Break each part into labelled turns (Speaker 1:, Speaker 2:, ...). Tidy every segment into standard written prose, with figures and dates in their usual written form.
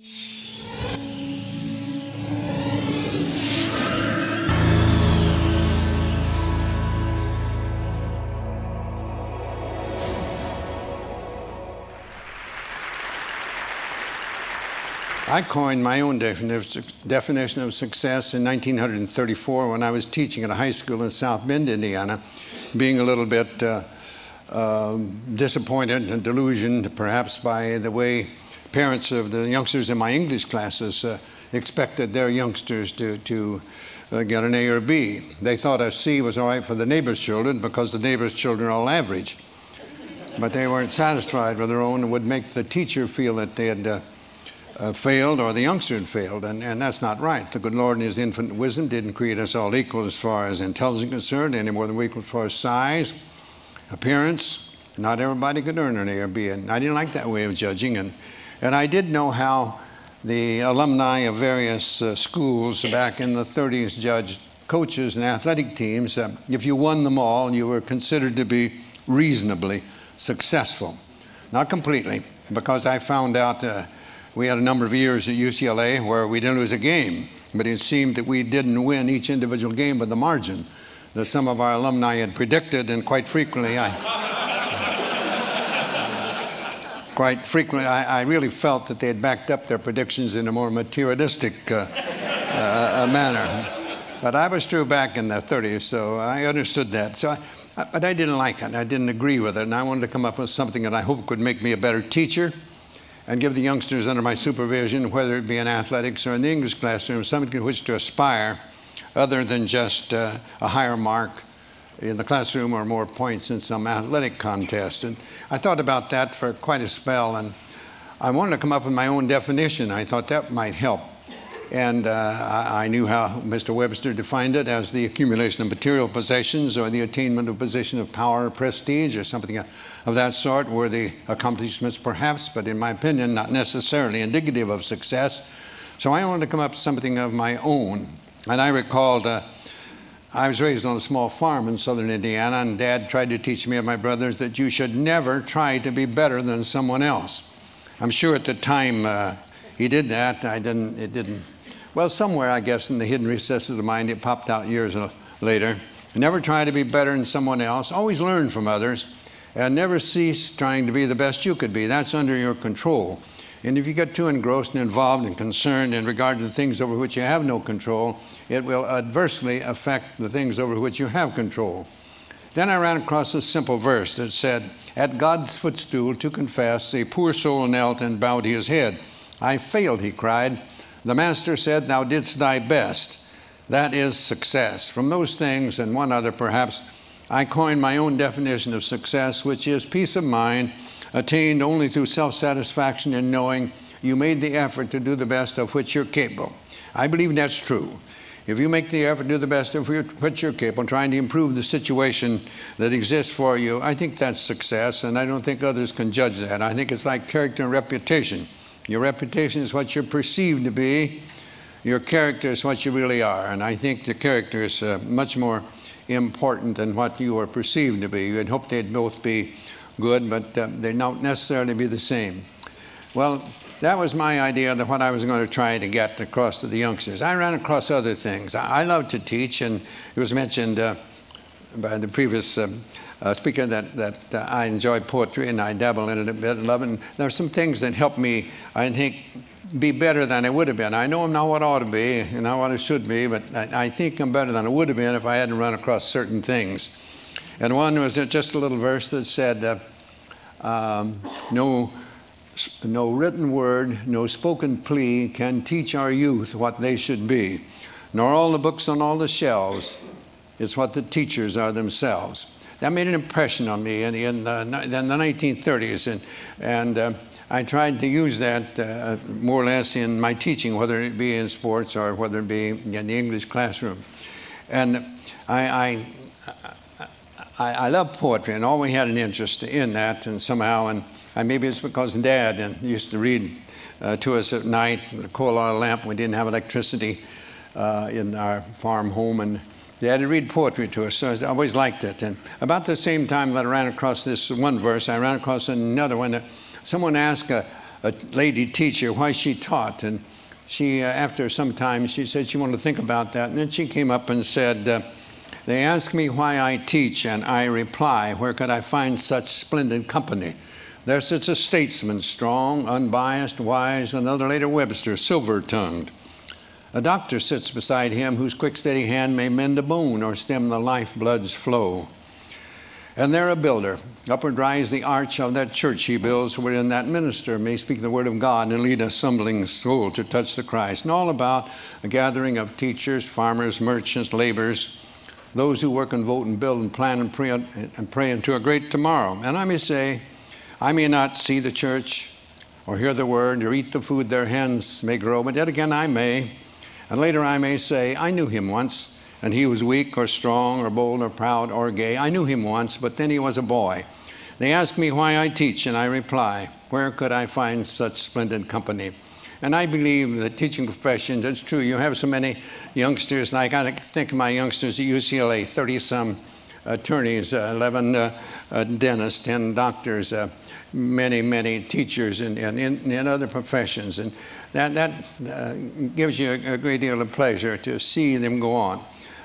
Speaker 1: I coined my own definition of success in 1934 when I was teaching at a high school in South Bend, Indiana, being a little bit disappointed and delusioned perhaps by the way parents of the youngsters in my English classes expected their youngsters to get an A or B. They thought a C was all right for the neighbor's children because the neighbor's children are all average. But they weren't satisfied with their own and would make the teacher feel that they had failed or the youngster had failed, and that's not right. The good Lord in His infinite wisdom didn't create us all equal as far as intelligence is concerned, any more than we're equal as far as size, appearance. Not everybody could earn an A or B, and I didn't like that way of judging, and I did know how the alumni of various schools back in the 30s judged coaches and athletic teams. If you won them all, you were considered to be reasonably successful. Not completely, because I found out we had a number of years at UCLA where we didn't lose a game, but it seemed that we didn't win each individual game by the margin that some of our alumni had predicted, and quite frequently I really felt that they had backed up their predictions in a more materialistic manner. But I was true back in the 30s, so I understood that. But I didn't like it. I didn't agree with it, and I wanted to come up with something that I hope would make me a better teacher and give the youngsters under my supervision, whether it be in athletics or in the English classroom, something to which to aspire other than just a higher mark in the classroom or more points in some athletic contest. And I thought about that for quite a spell, and I wanted to come up with my own definition. I thought that might help. And I knew how Mr. Webster defined it as the accumulation of material possessions or the attainment of a position of power or prestige or something of that sort, worthy accomplishments perhaps, but in my opinion, not necessarily indicative of success. So I wanted to come up with something of my own. And I recalled I was raised on a small farm in southern Indiana, and Dad tried to teach me and my brothers that you should never try to be better than someone else. I'm sure at the time he did that, well, somewhere, I guess, in the hidden recesses of the mind, it popped out years later. Never try to be better than someone else. Always learn from others. And never cease trying to be the best you could be. That's under your control. And if you get too engrossed and involved and concerned in regard to the things over which you have no control, it will adversely affect the things over which you have control. Then I ran across a simple verse that said, "At God's footstool to confess, a poor soul knelt and bowed his head. I failed," he cried. "The Master said, thou didst thy best." That is success. From those things and one other perhaps, I coined my own definition of success, which is peace of mind attained only through self-satisfaction in knowing you made the effort to do the best of which you're capable. I believe that's true. If you make the effort to do the best of which you're capable, trying to improve the situation that exists for you, I think that's success, and I don't think others can judge that. I think it's like character and reputation. Your reputation is what you're perceived to be. Your character is what you really are. And I think the character is much more important than what you are perceived to be. You'd hope they'd both be good, but they don't necessarily be the same. Well, that was my idea of what I was going to try to get across to the youngsters. I ran across other things. I love to teach, and it was mentioned by the previous speaker that I enjoy poetry, and I dabble in it a bit and love it. And there are some things that help me, I think, be better than I would have been. I know I'm not what I ought to be and not what I should be, but I think I'm better than I would have been if I hadn't run across certain things. And one was just a little verse that said, no written word, no spoken plea can teach our youth what they should be, nor all the books on all the shelves is what the teachers are themselves. That made an impression on me in the 1930s, and I tried to use that more or less in my teaching, whether it be in sports or whether it be in the English classroom. And I love poetry, and always had an interest in that, and somehow, and maybe it's because Dad used to read to us at night with a coal oil lamp. We didn't have electricity in our farm home, and Dad would read poetry to us, so I always liked it. And about the same time that I ran across this one verse, I ran across another one that someone asked a lady teacher why she taught. And she, after some time, she said she wanted to think about that. And then she came up and said, they ask me why I teach, and I reply, where could I find such splendid company? There sits a statesman, strong, unbiased, wise, another later Webster, silver-tongued. A doctor sits beside him whose quick, steady hand may mend a bone or stem the lifeblood's flow. And there a builder, upward rise the arch of that church he builds, wherein that minister may speak the word of God and lead a stumbling soul to touch the Christ. And all about a gathering of teachers, farmers, merchants, laborers, those who work and vote and build and plan and pray into a great tomorrow. And I may say, I may not see the church or hear the word or eat the food their hands may grow, but yet again I may. And later I may say, I knew him once, and he was weak or strong or bold or proud or gay. I knew him once, but then he was a boy. They ask me why I teach, and I reply, where could I find such splendid company? And I believe the teaching profession, it's true, you have so many youngsters, like I think of my youngsters at UCLA, 30-some attorneys, 11 dentists, 10 doctors, many teachers in other professions. And that gives you a great deal of pleasure to see them go on.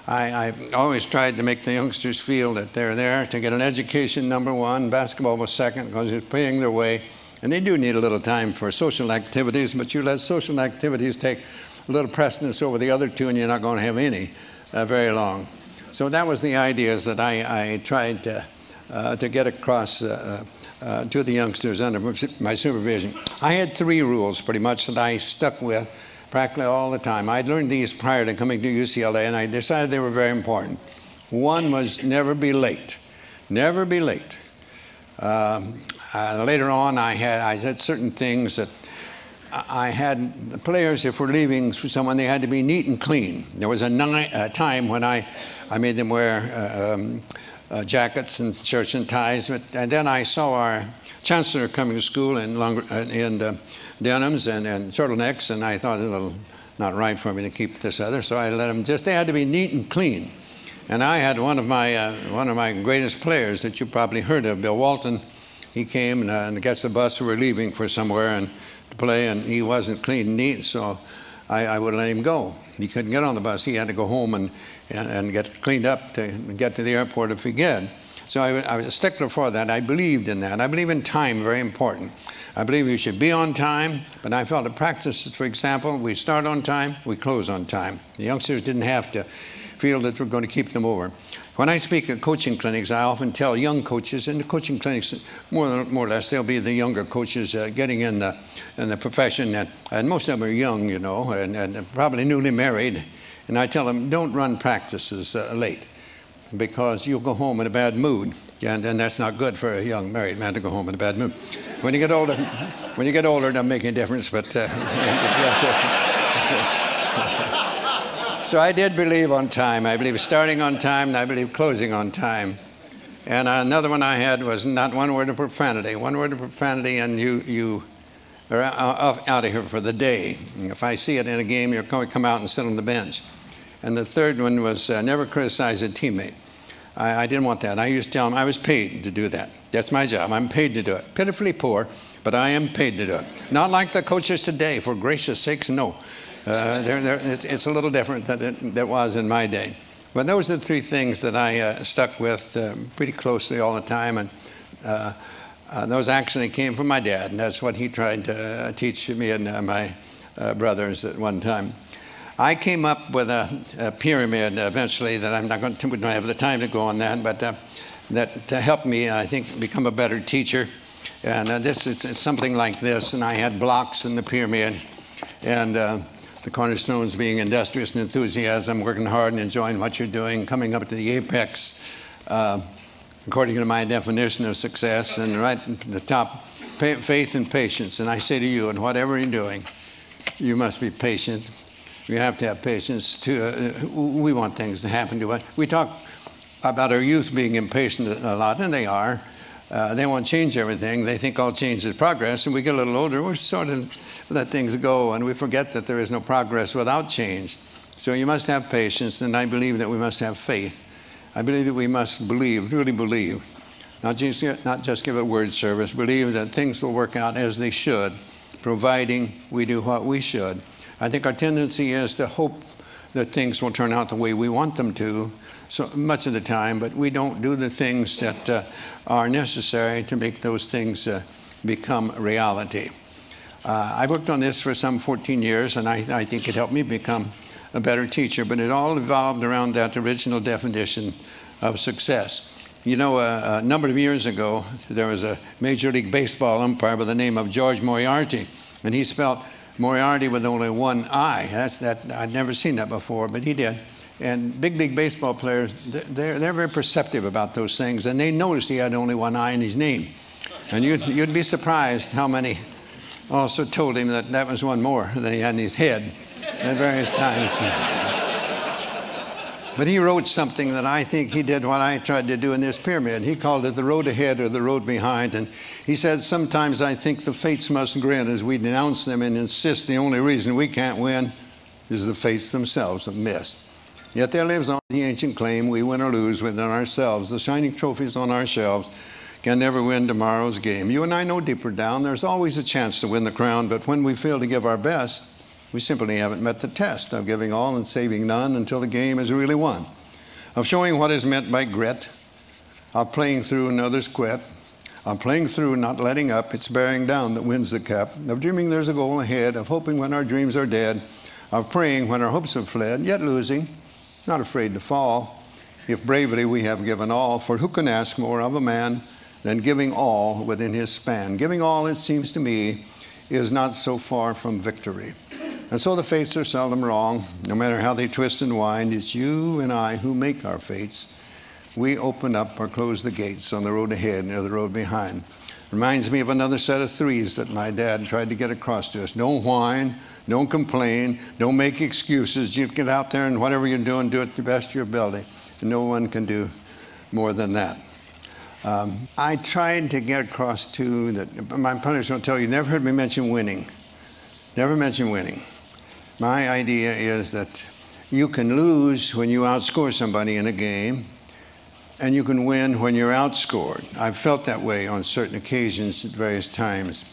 Speaker 1: I've always tried to make the youngsters feel that they're there to get an education, number one. Basketball was second because it's paying their way. And they do need a little time for social activities, but you let social activities take a little precedence over the other two, and you're not going to have any very long. So that was the ideas that I tried to get across to the youngsters under my supervision. I had 3 rules pretty much that I stuck with practically all the time. I'd learned these prior to coming to UCLA, and I decided they were very important. One was never be late. Never be late. Later on, I had certain things that I had the players, if we're leaving for someone, they had to be neat and clean. There was a time when I made them wear jackets and shirts and ties, and then I saw our chancellor coming to school in denims and turtlenecks, and I thought it was a little not right for me to keep this other, so I let them they had to be neat and clean. And I had one of my greatest players that you probably heard of, Bill Walton. He came and gets the bus. We were leaving for somewhere and to play, and he wasn't clean and neat, so I would let him go. He couldn't get on the bus. He had to go home and get cleaned up to get to the airport if he could. So I was a stickler for that. I believed in that. I believe in time, very important. I believe you should be on time, but I felt that practices, for example, we start on time, we close on time. The youngsters didn't have to feel that we're going to keep them over. When I speak at coaching clinics, I often tell young coaches, in the coaching clinics, more or less, they'll be the younger coaches getting in the profession, and most of them are young, you know, and probably newly married. And I tell them, don't run practices late, because you'll go home in a bad mood, and that's not good for a young married man to go home in a bad mood. When you get older, it doesn't make any difference, but so I did believe on time. I believe starting on time, and I believe closing on time. And another one I had was not one word of profanity. One word of profanity, and you are out of here for the day. If I see it in a game, you're going to come out and sit on the bench. And the third one was never criticize a teammate. I didn't want that. I used to tell them I was paid to do that. That's my job. I'm paid to do it. Pitifully poor, but I am paid to do it. Not like the coaches today, for gracious sakes, no. It's a little different than it was in my day. But those are the 3 things that I stuck with pretty closely all the time. And those actually came from my dad, and that's what he tried to teach me and my brothers at one time. I came up with a pyramid eventually that I'm not going to, we don't have the time to go on that, but that to help me, I think, become a better teacher. And this is something like this, and I had blocks in the pyramid, and the cornerstones being industrious and enthusiasm, working hard and enjoying what you're doing, coming up to the apex, according to my definition of success, and right at the top, faith and patience. And I say to you, in whatever you're doing, you must be patient. You have to have patience. We want things to happen to us. We talk about our youth being impatient a lot, and they are. They want to change everything. They think all change is progress. And we get a little older, we sort of let things go, and we forget that there is no progress without change. So you must have patience, and I believe that we must have faith. I believe that we must believe, really believe, not just give it word service, believe that things will work out as they should providing we do what we should. I think our tendency is to hope that things will turn out the way we want them to so much of the time, but we don't do the things that are necessary to make those things become reality. I worked on this for some 14 years, and I think it helped me become a better teacher, but it all evolved around that original definition of success. You know, a number of years ago, there was a Major League Baseball umpire by the name of George Moriarty, and he spelled Moriarty with only one I. I'd never seen that before, but he did. And big league baseball players, they're very perceptive about those things, and they noticed he had only one I in his name. And you'd be surprised how many also told him that that was one more than he had in his head at various times. But he wrote something that I think he did what I tried to do in this pyramid. He called it the road ahead or the road behind. And he said, sometimes I think the fates must grin as we denounce them and insist the only reason we can't win is the fates themselves have missed. Yet there lives on the ancient claim, we win or lose within ourselves. The shining trophies on our shelves can never win tomorrow's game. You and I know deeper down there's always a chance to win the crown, but when we fail to give our best, we simply haven't met the test of giving all and saving none until the game is really won, of showing what is meant by grit, of playing through and others quit, of playing through, not letting up, it's bearing down that wins the cup, of dreaming there's a goal ahead, of hoping when our dreams are dead, of praying when our hopes have fled, yet losing, not afraid to fall, if bravely we have given all, for who can ask more of a man than giving all within his span? Giving all, it seems to me, is not so far from victory. And so the fates are seldom wrong. No matter how they twist and wind, it's you and I who make our fates. We open up or close the gates on the road ahead or the road behind. Reminds me of another set of threes that my dad tried to get across to us. Don't whine, don't complain, don't make excuses. You get out there and whatever you're doing, do it to the best of your ability. And no one can do more than that. I tried to get across to that. My pundits will tell you, never heard me mention winning. Never mention winning. My idea is that you can lose when you outscore somebody in a game, and you can win when you're outscored. I've felt that way on certain occasions at various times.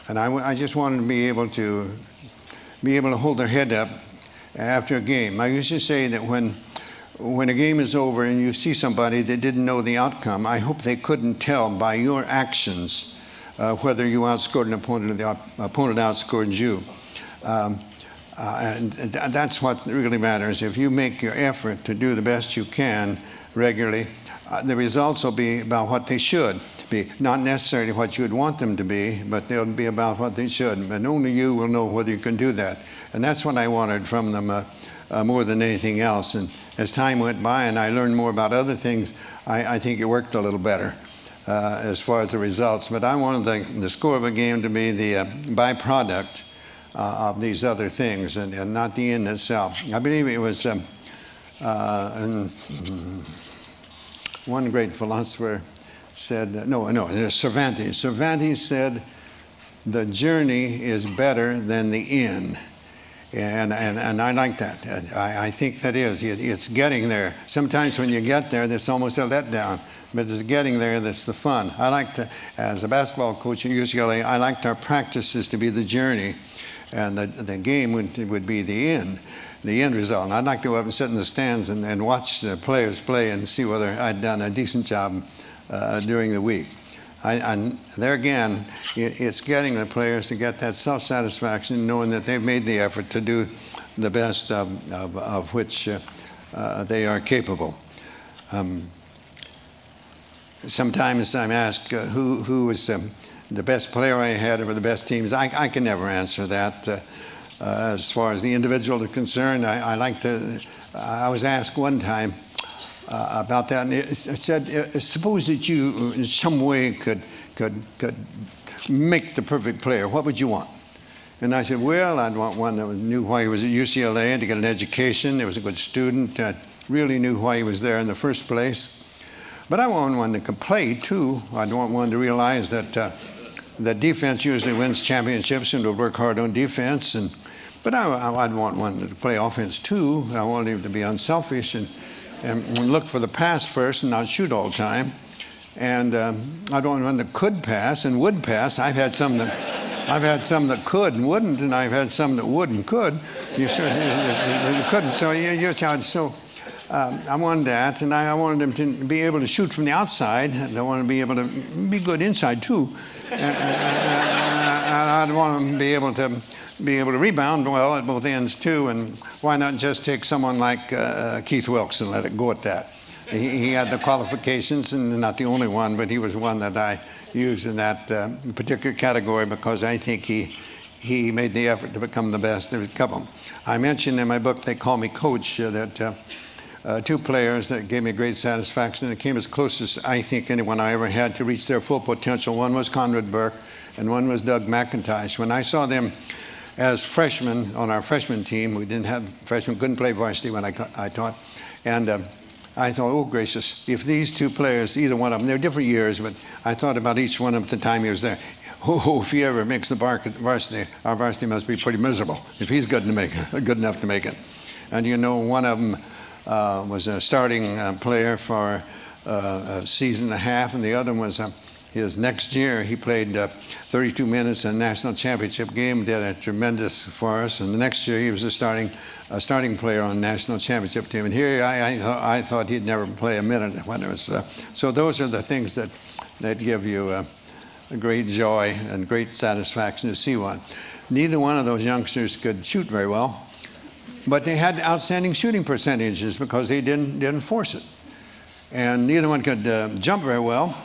Speaker 1: And I just wanted to be able to hold their head up after a game. I used to say that when a game is over and you see somebody that didn't know the outcome, I hope they couldn't tell by your actions whether you outscored an opponent or the opponent outscored you. And that's what really matters. If you make your effort to do the best you can regularly, the results will be about what they should be. Not necessarily what you would want them to be, but they'll be about what they should. And only you will know whether you can do that. And that's what I wanted from them more than anything else. And as time went by and I learned more about other things, I think it worked a little better as far as the results. But I wanted the score of a game to be the byproduct of these other things and not the end itself. I believe it was one great philosopher said, Cervantes. Cervantes said, the journey is better than the end. And I like that. I think that is. It's getting there. Sometimes when you get there, that's almost a letdown. But it's getting there that's the fun. I like to, as a basketball coach at UCLA, I liked our practices to be the journey. And the game would be the end result. And I'd like to go up and sit in the stands and watch the players play and see whether I'd done a decent job during the week. There again, it's getting the players to get that self-satisfaction, knowing that they've made the effort to do the best of which they are capable. Sometimes I'm asked who was the best player I had over the best teams. I can never answer that. As far as the individual is concerned, I was asked one time about that, and it said, suppose that you in some way could make the perfect player, what would you want? And I said, well, I'd want one that knew why he was at UCLA and to get an education, that was a good student, really knew why he was there in the first place. But I want one that could play too. I'd want one to realize that defense usually wins championships and to work hard on defense. But I'd want one to play offense too. I want him to be unselfish and look for the pass first and not shoot all the time. And I'd want one that could pass and would pass. I've had some that I've had some that could and wouldn't, and I've had some that would and could. You couldn't. So you're challenged. So I wanted that, and I wanted him to be able to shoot from the outside, and I wanted to be able to be good inside too. And I'd want him to be able to rebound well at both ends too. And why not just take someone like Keith Wilkes and let it go at that? He had the qualifications, and not the only one, but he was one that I used in that particular category because I think he made the effort to become the best. There's a couple. I mentioned in my book, They Call Me Coach, that two players that gave me great satisfaction and came as close as I think anyone I ever had to reach their full potential. One was Conrad Burke, and one was Doug McIntosh. When I saw them as freshmen on our freshman team, we didn't have freshmen, couldn't play varsity when I taught, and I thought, oh gracious, if these two players, either one of them, they're different years, but I thought about each one of them at the time he was there. Oh, if he ever makes the varsity, our varsity must be pretty miserable if he's good enough to make it. And you know, one of them was a starting player for a season and a half, and the other one was his next year. He played 32 minutes in a national championship game, did a tremendous for us, and the next year he was a starting player on a national championship team. And here I thought he'd never play a minute when it was. So those are the things that give you a great joy and great satisfaction to see one. Neither one of those youngsters could shoot very well, but they had outstanding shooting percentages because they didn't force it. And neither one could jump very well,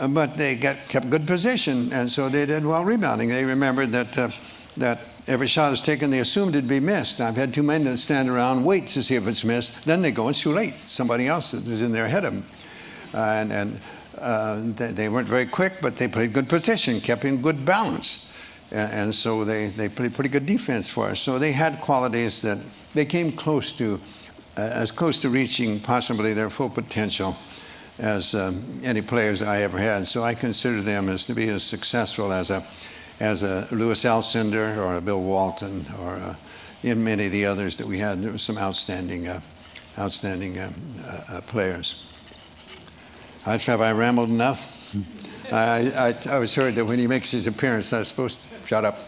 Speaker 1: but they kept good position, and so they did well rebounding. They remembered that every shot is taken, they assumed it'd be missed. I've had too many that stand around, wait to see if it's missed, then they go, it's too late. Somebody else is in there ahead of them. They weren't very quick, but they played good position, kept in good balance. And so they played pretty good defense for us. So they had qualities that they came close to, as close to reaching possibly their full potential as any players I ever had. So I consider them as to be as successful as a Louis Alcindor or a Bill Walton or in many of the others that we had. There were some outstanding players. Have I rambled enough? I was heard that when he makes his appearance, I'm supposed to shut up.